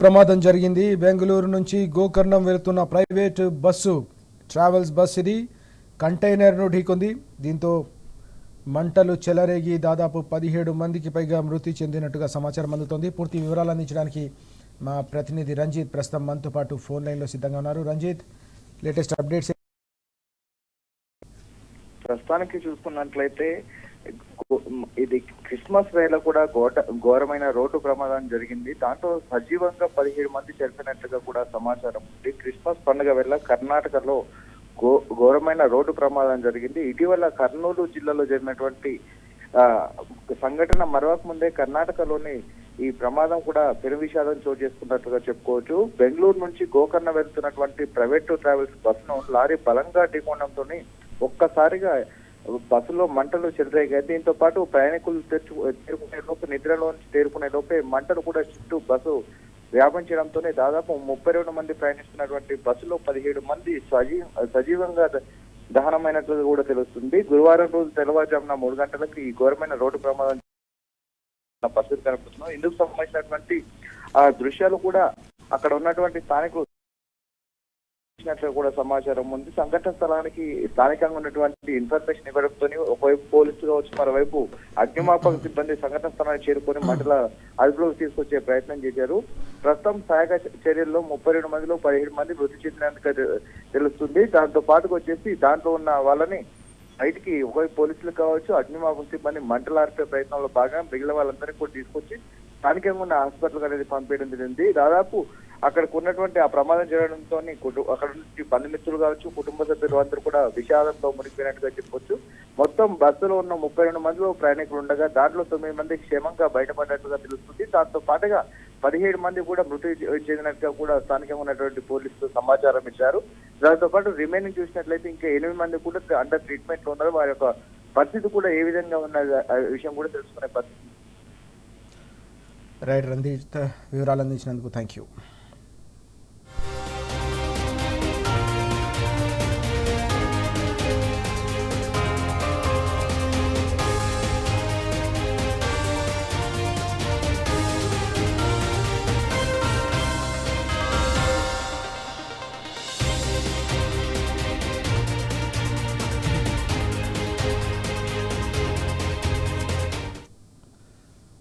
ప్రమాదం జరిగింది. బెంగళూరు నుంచి గోకర్ణం వెళుతున్న ప్రైవేట్ బస్సు ట్రావెల్స్ బస్ ఇది కంటైనర్ను ఢీకొంది. దీంతో మంటలు చెలరేగి దాదాపు 17 మందికి పైగా మృతి చెందినట్టుగా సమాచారం అందుతోంది. పూర్తి వివరాలు అందించడానికి మా ప్రతినిధి రంజిత్ ప్రస్తుతం మనతో పాటు ఫోన్ లైన్లో సిద్ధంగా ఉన్నారు. Ranjit, latest updates. ప్రస్తుతానికి చూసుకున్నట్లయితే ఇది క్రిస్మస్ వేళ కూడా ఘోరమైన రోడ్డు ప్రమాదం జరిగింది. దాంట్లో సజీవంగా 17 మంది చనిపోయినట్లుగా కూడా సమాచారం ఉంది. క్రిస్మస్ పండుగ వేళ కర్ణాటకలో ఘోరమైన రోడ్డు ప్రమాదం జరిగింది. ఇటీవల కర్నూలు జిల్లాలో జరిగినటువంటి సంఘటన మరవక ముందే కర్ణాటకలోని ఈ ప్రమాదం కూడా పెను విషాదం చోటు చేసుకున్నట్లుగా చెప్పుకోవచ్చు. బెంగళూరు నుంచి గోకర్ణ వెళ్తున్నటువంటి ప్రైవేట్ ట్రావెల్స్ బస్సును లారీ బలంగా ఢీకొనడంతో ఒక్కసారిగా బస్సులో మంటలు చెలరేగాయి. దీంతో పాటు ప్రయాణికులు తేరుకునే లోపు నిద్రలోంచి తేరుకునే లోపే మంటలు కూడా చుట్టూ బస్సు వ్యాపించడంతోనే దాదాపు 32 మంది ప్రయాణిస్తున్నటువంటి బస్సులో 17 మంది సజీవంగా దహనమైనట్లు కూడా తెలుస్తుంది. గురువారం రోజు తెల్లవారుజామున 3 గంటలకు ఈ ఘోరమైన రోడ్డు ప్రమాదం బస్సులు కనిపిస్తున్నాం. ఇందుకు సంబంధించినటువంటి ఆ దృశ్యాలు కూడా అక్కడ ఉన్నటువంటి స్థానికులు కూడా సమాచారం ఉంది. సంఘటన స్థలానికి స్థానికంగా ఉన్నటువంటి ఇన్ఫర్మేషన్ ఇవ్వడంతో ఒకవైపు పోలీసులు కావచ్చు, మరోవైపు అగ్నిమాపక సిబ్బంది సంఘటన స్థలానికి చేరుకొని మంటల అదుపులోకి తీసుకొచ్చే ప్రయత్నం చేశారు. ప్రస్తుతం సహాయక చర్యల్లో 32 మందిలో 17 మంది మృతి చెందినందుకు తెలుస్తుంది. దాంతో పాటుగా వచ్చేసి దాంట్లో ఉన్న వాళ్ళని బయటికి ఒకవైపు పోలీసులు కావచ్చు, అగ్నిమాపక సిబ్బంది మంటలు ఆర్పే ప్రయత్నంలో భాగంగా మిగిలిన వాళ్ళందరినీ కూడా తీసుకొచ్చి స్థానికంగా ఉన్న హాస్పిటల్ అనేది పంపేయడం జరిగింది. దాదాపు అక్కడికి ఉన్నటువంటి ఆ ప్రమాదం జరగడంతో అక్కడ నుంచి బంధుమిత్రులు కావచ్చు, కుటుంబ సభ్యులు అందరూ కూడా విషాదంతో మునిగిపోయినట్టుగా చెప్పొచ్చు. మొత్తం బస్సులో ఉన్న 32 మందిలో ప్రయాణికులు ఉండగా దాంట్లో 9 మంది క్షేమంగా బయటపడినట్టుగా తెలుస్తుంది. దాంతో పాటుగా 17 మంది కూడా మృతి చెందినట్టుగా కూడా స్థానికంగా ఉన్నటువంటి పోలీసులు సమాచారం ఇచ్చారు. దాంతో పాటు రిమైనింగ్ చూసినట్లయితే ఇంకా 8 మంది కూడా అండర్ ట్రీట్మెంట్ లో ఉన్నారు. వారి యొక్క పరిస్థితి కూడా ఏ విధంగా ఉన్న విషయం కూడా తెలుసుకునే పరిస్థితి. రైట్ రంజిత్, వివరాలు అందించినందుకు థ్యాంక్ యూ.